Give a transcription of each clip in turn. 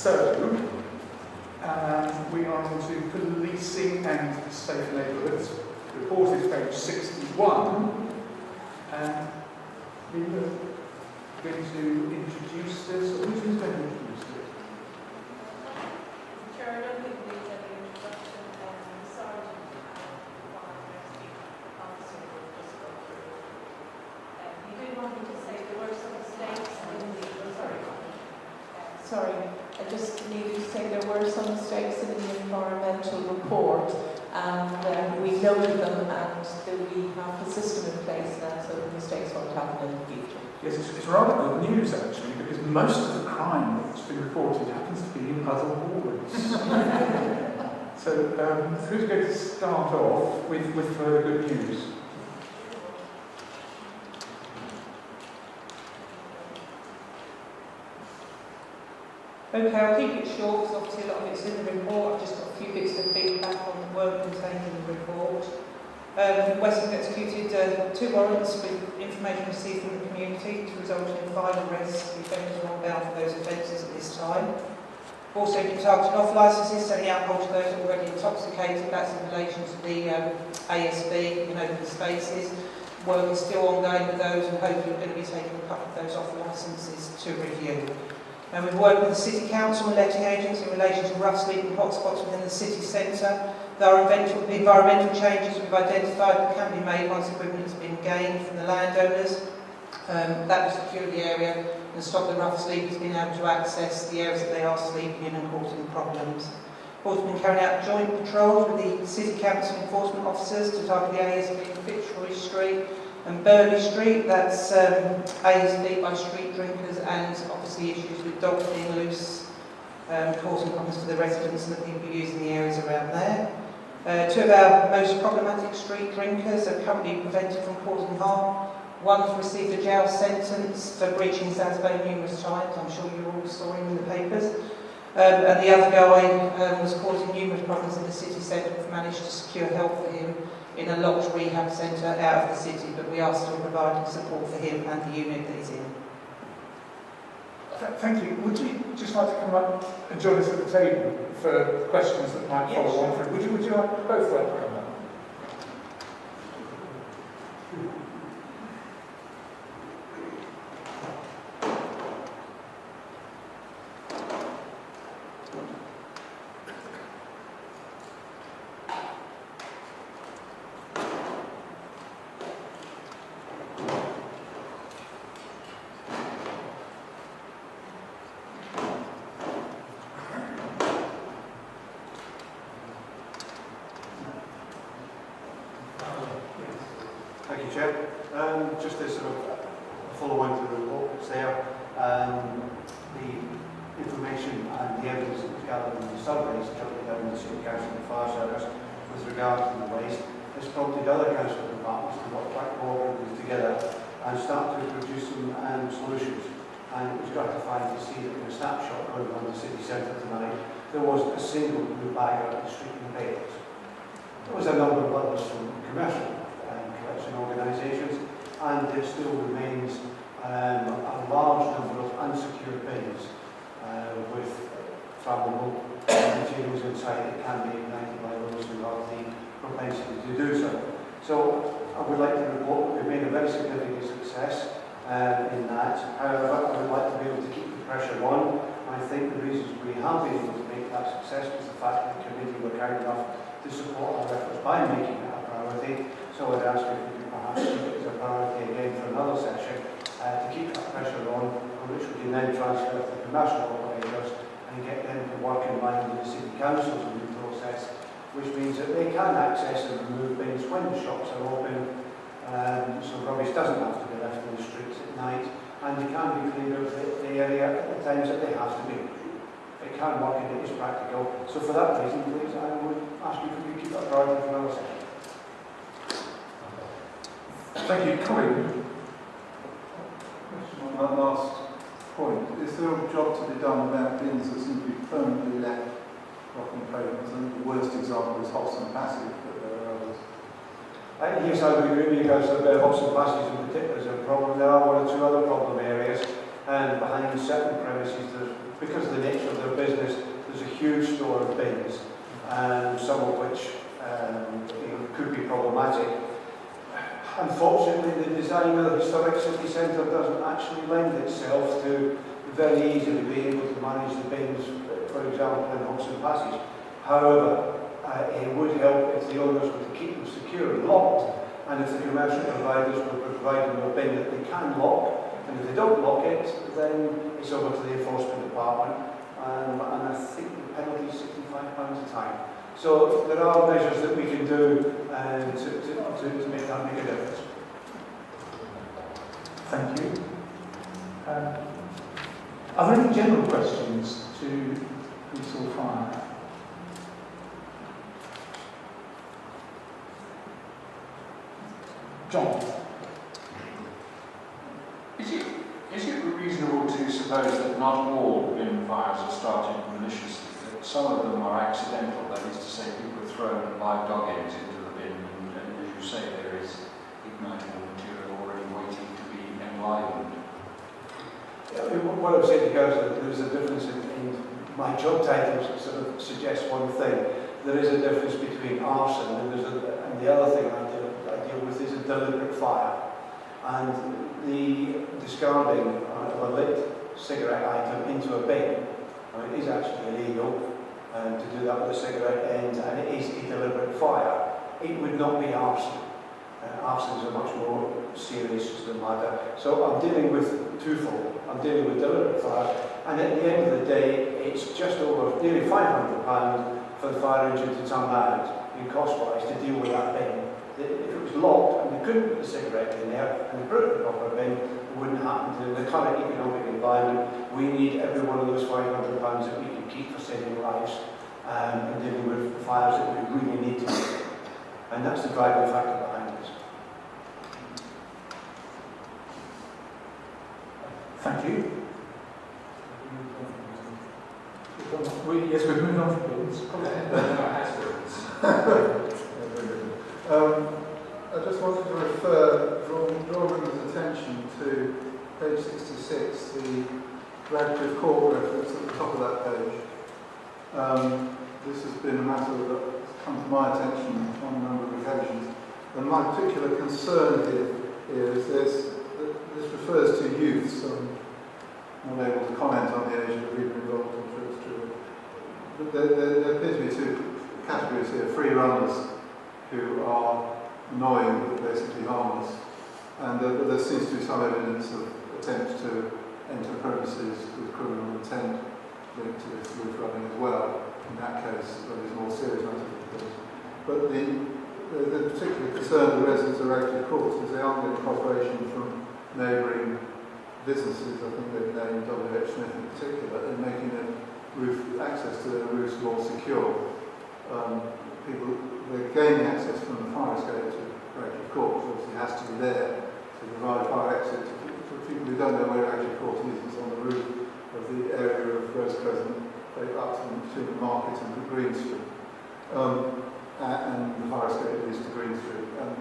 So, we are on to policing and safe neighbourhoods. The report is page 61. We are going to introduce this, or who's going to introduce it? Chair, I don't think we need any introduction. Sergeant Officer will just go through. You did want me to say there were some mistakes in the. Sorry, I just needed to say there were some mistakes in the environmental report, and we noted them, and that we have a system in place now so the mistakes won't happen in the future. Yes, it's rather good news actually, because most of the crime that's been reported happens to be in other wards. So, who's going to start off with further good news? Okay, I'll keep it short because obviously a lot of it's in the report. I've just got a few bits of feedback on the work contained in the report. Western executed 2 warrants with information received from the community to result in 5 arrests. The offenders are on bail for those offences at this time. Also been targeted off licences, selling alcohol to those already intoxicated. That's in relation to the ASB in open spaces. Work is still ongoing with those, and hopefully we're going to be taking a couple of those off licences to review. And we've worked with the City Council and letting agents in relation to rough sleeping hotspots within the city centre. There are environmental changes we've identified that can be made once equipment has been gained from the landowners. That will secure the area and stop the rough sleepers being able to access the areas that they are sleeping in and causing problems. We've also been carrying out joint patrols with the City Council enforcement officers to target the ASB Fitzroy Street and Burley Street. That's ASB by street drinkers and obviously issues with dogs being loose, causing problems for the residents and the people using the areas around there. 2 of our most problematic street drinkers are currently prevented from causing harm. One's received a jail sentence for breaching South Bay numerous times. I'm sure you all saw him in the papers. And the other guy was causing numerous problems in the city centre. We've managed to secure help for him in a locked rehab centre out of the city, but we are still providing support for him and the unit that he's in. Thank you. Would you just like to come up and join us at the table for questions that might follow on from? Would you like both like to come up? Thank you, Chair. Just as sort of a follow-on to the report that's there, the information and the evidence that was gathered in the surveys currently done in the City Council and Fire Service with regard to the waste has prompted other council departments to work quite cooperatively together and start to produce some solutions. And it was gratifying to see that in a snapshot going on the city centre tonight, there wasn't a single blue bag out the street in the papers. There was a number of others from commercial collection organisations, and there still remains a large number of unsecured bins with flammable materials inside that can be ignited by those who have the propensity to do so. So I would like to report that we've made a very significant success in that. However, I would like to be able to keep the pressure on. I think the reasons we have been able to make that success is the fact that the committee were kind enough to support our efforts by making it a priority. So I'd ask if we could perhaps keep it as a priority again for another session to keep that pressure on which we can then transfer to the commercial operators and get them to work in line with the City Council's new process, which means that they can access and remove bins when the shops are open, so rubbish doesn't have to be left in the streets at night, and they can be cleaned of the area at the times that they have to be. It can work and it is practical. So for that reason, please, I would ask you if we could keep that priority for another session. Thank you. Colin? Question on that last point. Is there a job to be done about bins that seem to be permanently left blocking pavements? I think the worst example is Holson Passage, but there are others. Yes, I would agree with you guys that Holson Passage in particular is a problem. There are 1 or 2 other problem areas, and behind certain premises, because of the nature of their business, huge store of bins, some of which could be problematic. Unfortunately, the design of the historic city centre doesn't actually lend itself to very easily being able to manage the bins, for example, in Oxford Passage. However, it would help if the owners were to keep them secure and locked, and if the commercial providers were providing them a bin that they can lock, and if they don't lock it, then it's over to the enforcement department, and I think the penalty is £65 a time. So there are measures that we can do to make that make a difference. Thank you. Are there any general questions to police or fire? John? Is it reasonable to suppose that not all bin fires are started maliciously, that some of them are accidental, that is to say people have thrown live dog eggs into the bin and as you say there is ignitable material already waiting to be enlivened? What I'm saying to is that there's a difference in my job titles sort of suggests one thing. There is a difference between arson and the other thing I deal with is a deliberate fire. And the discarding of a lit cigarette item into a bin is actually illegal to do that with a cigarette end, and it is a deliberate fire. It would not be arson. Arson is a much more serious matter. So I'm dealing with twofold. I'm dealing with deliberate fire, and at the end of the day, it's just over nearly £500 for the fire engine to turn out in cost-wise to deal with that bin. If it was locked and they couldn't put the cigarette in there and they put it in the proper bin, it wouldn't happen to the current economic environment. We need every one of those £500 that we can keep for saving lives and dealing with fires that we really need to. And that's the driving factor behind this. Thank you. Yes, we've moved on from bins. I just wanted to draw everyone's attention to page 66, the Radcliffe Court reference at the top of that page. This has been a matter that's come to my attention on a number of occasions, and my particular concern here is this refers to youths. I'm not able to comment on the age of the people involved, I'm sure it's true. But there appear to be two categories here: free runners who are annoying but basically harmless, and there seems to be some evidence of attempts to enter premises with criminal intent linked to this roof running as well. In that case, there is more serious matters. But the particular concern of the residents of Radcliffe Court is they aren't getting cooperation from neighbouring businesses. I think they've named W.H. Smith in particular, in making access to their roofs more secure. They're gaining access from the fire escape to Radcliffe Court, which obviously has to be there to provide fire exit. For people who don't know where Radcliffe Court is, it's on the roof of the area of Rose Crescent, up to between the market and the Green Street. And the fire escape leads to Green Street. And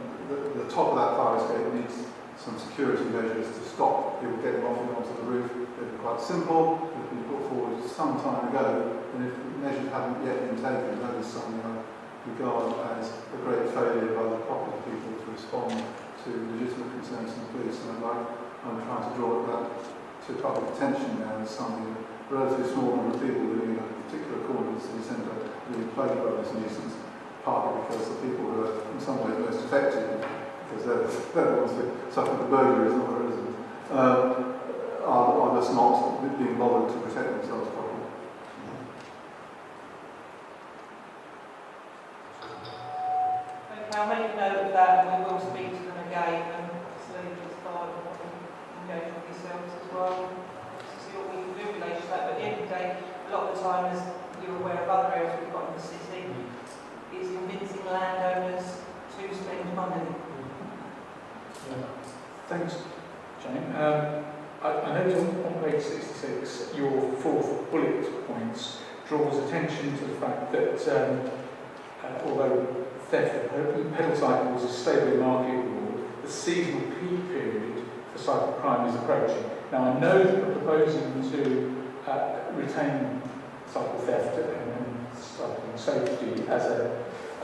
the top of that fire escape needs some security measures to stop people getting off and onto the roof. They've been quite simple, they've been put forward some time ago, and if measures haven't yet been taken, that is something I regard as a great failure by the property people to respond to legitimate concerns from the police. And I'm trying to draw that to public attention now as something that a relatively small number of people living in a particular corner of the city centre being plagued by this nuisance, partly because the people who are in some ways most affected, because they're the ones who suffer the burglaries, not the residents, are just not being bothered to protect themselves properly. Okay, I'll make a note of that, and we will speak to them again, and slowly just follow engage with yourselves as well, to see what we can do in relation to that. But at the end of the day, a lot of the time, as you're aware of other areas we've got in the city, is convincing landowners to spend money. Thanks, Jane. I noticed on page 66, your fourth bullet points draws attention to the fact that although theft of pedal cycles is stably marketable, the seasonal peak period for cycle crime is approaching. Now, I know that we're proposing to retain cycle theft and cycling safety as a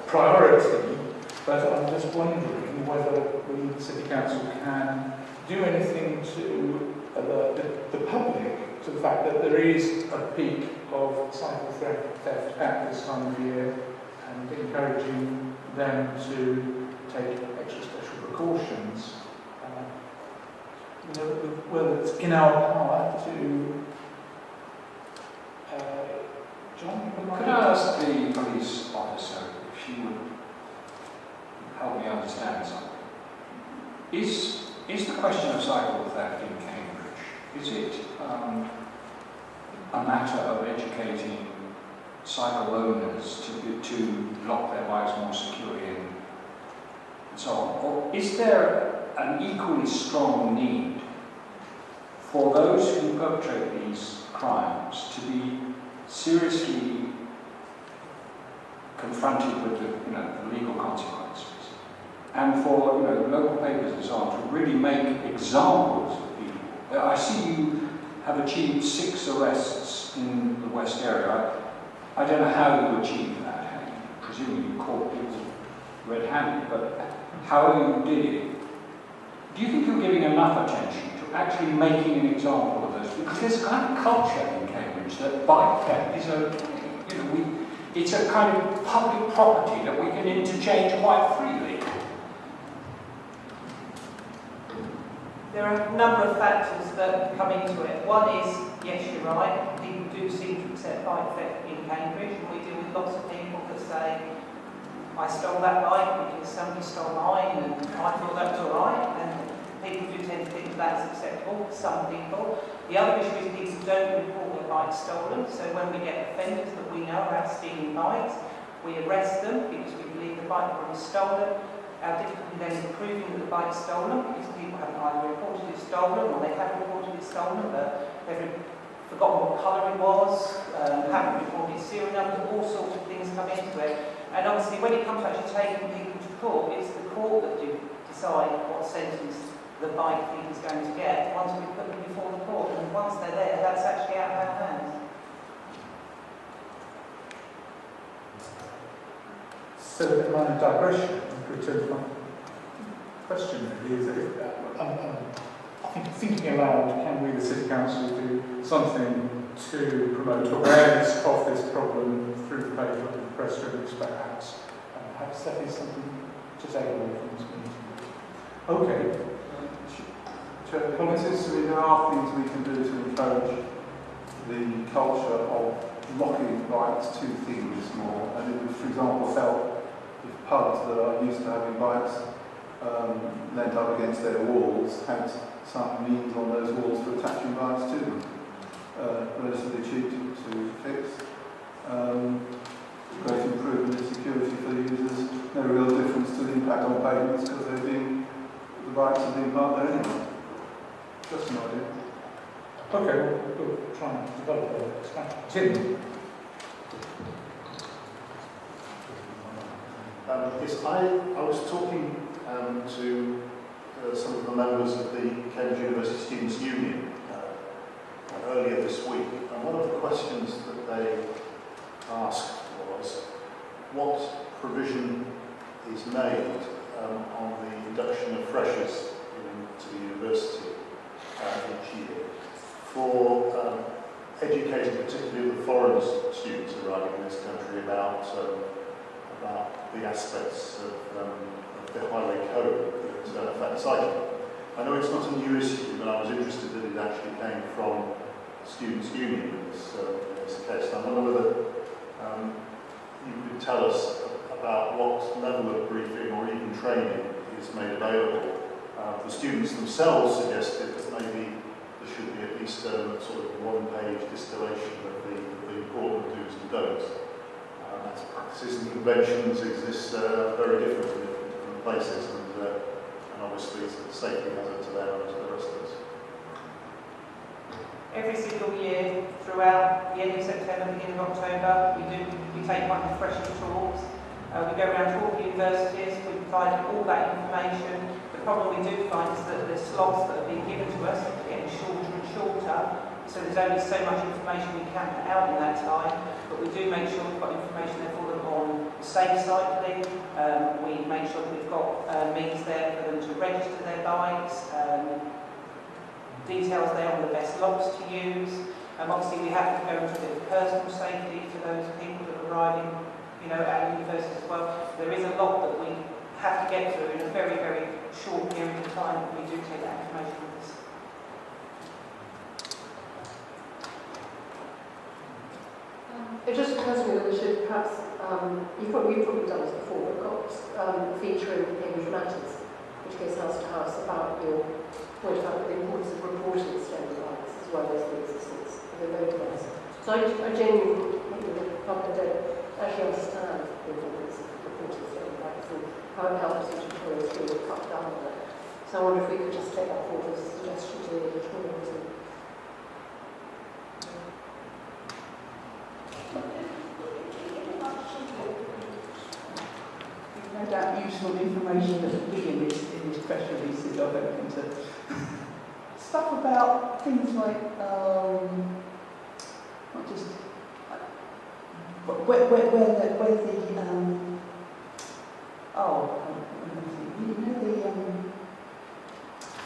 priority, but I'm just wondering whether we, the City Council, can do anything to alert the public to the fact that there is a peak of cycle theft at this time of year, and encouraging them to take extra special precautions. Whether it's in our power to... John, could I ask the police officer if she would help me understand something? Is the question of cycle theft in Cambridge, is it a matter of educating cycle owners to lock their bikes more securely and so on? Or is there an equally strong need for those who perpetrate these crimes to be seriously confronted with the legal consequences, and for local papers and so on to really make examples of people? I see you have achieved 6 arrests in the West area. I don't know how you achieved that. Presumably you caught people red-handed, but how you did it. Do you think you're giving enough attention to actually making an example of those? Because there's a kind of culture in Cambridge that bike theft is it's a kind of public property that we can interchange quite freely. There are a number of factors that come into it. One is, yes, you're right, people do seem to accept bike theft in Cambridge, and we deal with lots of people that say, I stole that bike because somebody stole mine and I thought that was alright, and people do tend to think that's acceptable, some people. The other issue is people don't report their bikes stolen, so when we get offenders that we know are stealing bikes, we arrest them because we believe the bike was stolen. Our difficulty then is proving that the bike's stolen because people haven't either reported it stolen or they have reported it stolen, but they've forgotten what colour it was, haven't reported serial numbers, all sorts of things come into it. And obviously when it comes to actually taking people to court, it's the court that do decide what sentence the bike thief is going to get once we put them before the court. And once they're there, that's actually out of our hands. So, a minor digression, return to my question really, is that I think thinking aloud, can we, the City Council, do something to promote awareness of this problem through the paper and press release perhaps? Perhaps that is something to take away from this meeting. Okay. It seems to me there are things we can do to encourage the culture of locking bikes to things more. And it would, for example, help if pubs that are used to having bikes lent up against their walls had some means on those walls for attaching bikes to them. Relatively cheap to fix. Great improvement in security for the users. No real difference to the impact on pavements because the bikes are being parked there anyway. Just an idea. Okay, we'll try and develop a strategy. Tim? Yes, I was talking to some of the members of the Cambridge University Students' Union earlier this week, and one of the questions that they asked was what provision is made on the induction of freshers into the university each year for educating particularly the foreign students arriving in this country about the aspects of the highway code that affect cycling. I know it's not a new issue, but I was interested that it actually came from the Students' Union in this case. I wonder whether you could tell us about what level of briefing or even training is made available. The students themselves suggested that maybe there should be at least a sort of one-page distillation of the important do's and don'ts. As practices and conventions exist very different in different places, and obviously it's a safety hazard to them and to the rest of us. Every single year, throughout the end of September, beginning of October, we take one of the freshers talks. We go around to all the universities, we provide all that information. The problem we do find is that the slots that are being given to us are getting shorter and shorter. It's So there's only so much information we can put out in that time, but we do make sure we've got information there for them on safe cycling. We make sure that we've got means there for them to register their bikes, details there on the best locks to use. Obviously we have to go into a bit of personal safety for those people that are riding, you know, at universities as well. There is a lot that we have to get through in a very, very short period of time. We do take that information with us. It just occurs to me that we should perhaps, you've probably done this before, we've got a feature in Cambridge Matters, which goes house to house about your point about the importance of reporting stolen bikes as well as the existence of the motorbikes. So I genuinely think that the public don't actually understand the importance of reporting stolen bikes and how it helps employers really cut down on it. So I wonder if we could just take that forward as a suggestion to the editorials. No doubt useful information that will be in this press release that I've opened to. Stuff about things like, not just, where the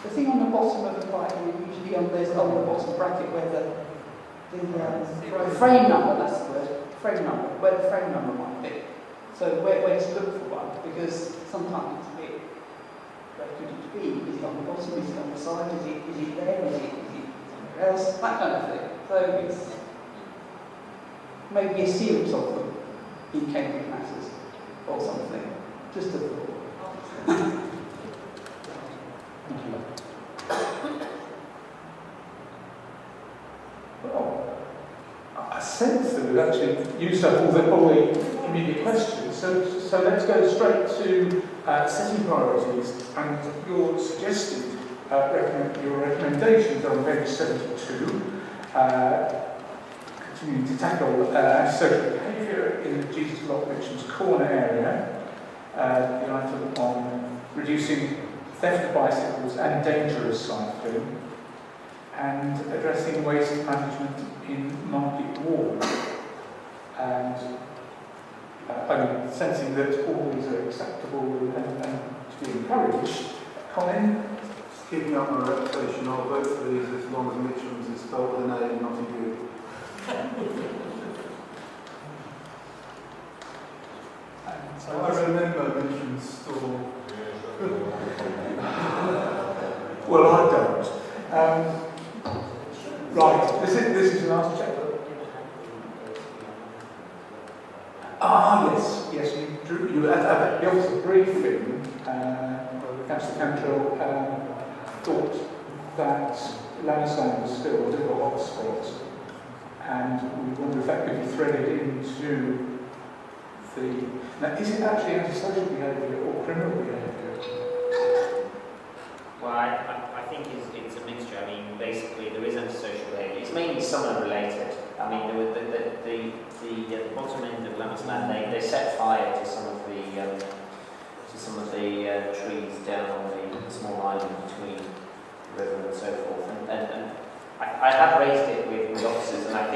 the thing on the bottom of the bike, and usually on the bottom bracket where the frame number, that's the word, frame number, where the frame number might be. So where to look for one, because sometimes it's a bit, where could it be? Is it on the bottom, is it on the side, is it there, is it somewhere else, that kind of thing. So it's maybe a series of them in Cambridge Matters or something, just a thought. Thank you. Well, I sense that we've actually used up all the immediate questions, so let's go straight to setting priorities, and your suggested your recommendations are on page 72, continuing to tackle antisocial behaviour in the Jesus Lock Richmond's corner area, the item on reducing theft of bicycles and dangerous cycling, and addressing waste management in Market Ward. And I'm sensing that all these are acceptable and to be encouraged. Colin? Keeping up my reputation, I'll vote for these as long as Mitchum's is spelled with an A and not a U. So I remember Mitchum's store. Well, I don't. Right, this is the last chapter. Yes, you at the officer briefing, Councillor Cantrell thought that Lansdowne was still a little hotspot, and we wonder if that could be threaded into the... Now, is it actually antisocial behaviour or criminal behaviour? Well, I think it's a mixture. I mean, basically, there is antisocial behaviour. It's mainly summer related. I mean, there were the bottom end of Lansdowne, they set fire to some of the trees down on the small island between the river and so forth. And I have raised it with officers, and I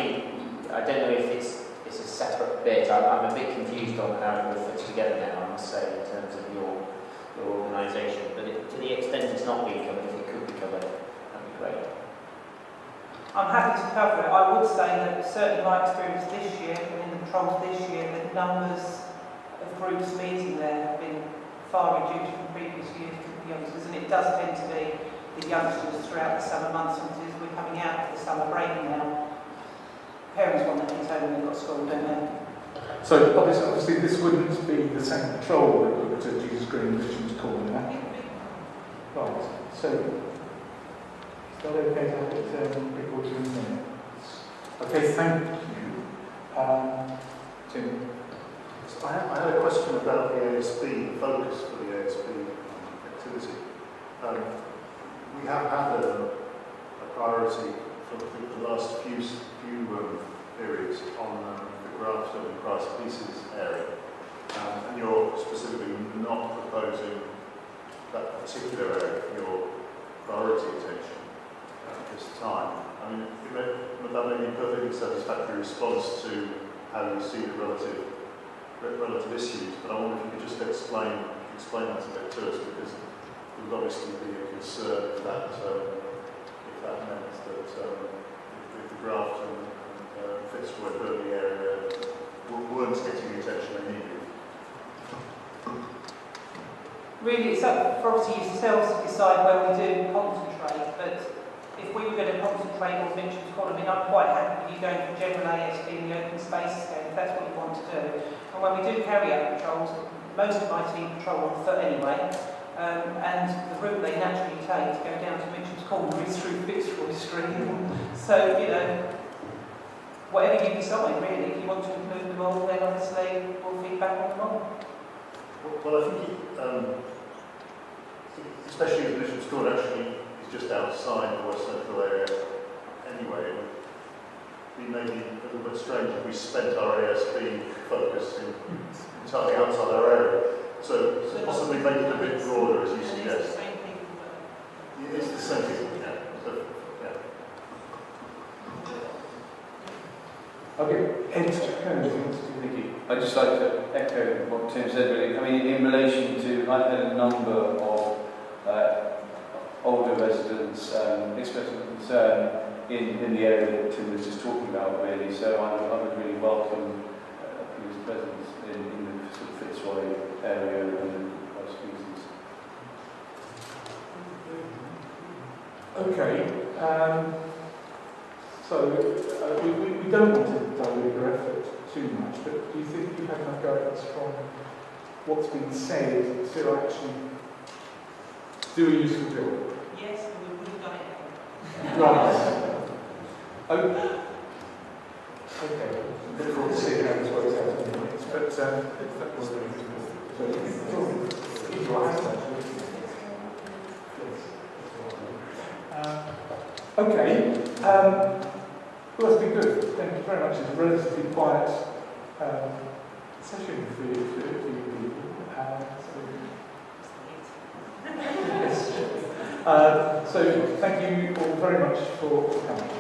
don't know if it's a separate bit. I'm a bit confused on how it all fits together now, I must say, in terms of your organisation. But to the extent it's not being covered, if it could be covered, that'd be great. I'm happy to cover it. I would say that certainly my experience this year, and in the patrols this year, the numbers of groups meeting there have been far reduced from previous years with the youngsters, and it does tend to be the youngsters throughout the summer months, and as we're coming out of the summer break now, parents want their kids home when they've got school, don't they? So obviously this wouldn't be the same patrol that looked at Jesus Green Richmond's corner. Right, so is that okay to have it recorded in minutes? Okay, thank you. Tim? I had a question about the ASB, the focus for the ASB activity. We have had a priority for the last few periods on the Grafton and Christ Pieces area, and you're specifically not proposing that particular area for your priority attention. at this time. I mean, that may be a perfectly satisfactory response to how you see the relative issues, but I wonder if you could just explain that a bit to us, because there would obviously be a concern if that meant that if the Grafton and Fitzroy Burnley area weren't getting the attention they needed. Really, it's up for obviously yourselves to decide where we do concentrate, but if we were going to concentrate on Mitchell's Court, I mean, I'm quite happy with you going for general ASB in the open space again, if that's what you want to do. And when we do carry out patrols, most of my team patrol on foot anyway, and the route they naturally take to go down to Mitchell's Corner is through Fitzroy Street. So, you know, whatever you decide, really, if you want to include them all, then obviously we'll feed back on them all. Well, I think especially as Bishop's Court actually is just outside the West Central area anyway, it would be maybe a little bit strange if we spent our ASB focus entirely outside our area. So possibly make it a bit broader, as you suggest. It's the same thing, yeah. So, yeah. Okay, Ed, Thank you. I'd just like to echo what Tim said, really. I mean, in relation to, I've had a number of older residents expressing concern in the area that Tim was just talking about, really. So I would really welcome his presence in the sort of Fitzroy area and other species. Okay. So we don't want to dilute your effort too much, but do you think you have enough guidance from what's been said to actually do a useful job? Yes, and we would have done it. Right. Okay. Look forward to seeing how this works out in a minute. But if that was keep your hands actually. Okay. Well, that's been good. Thank you very much. It's a relatively quiet session for you people. So thank you all very much for coming.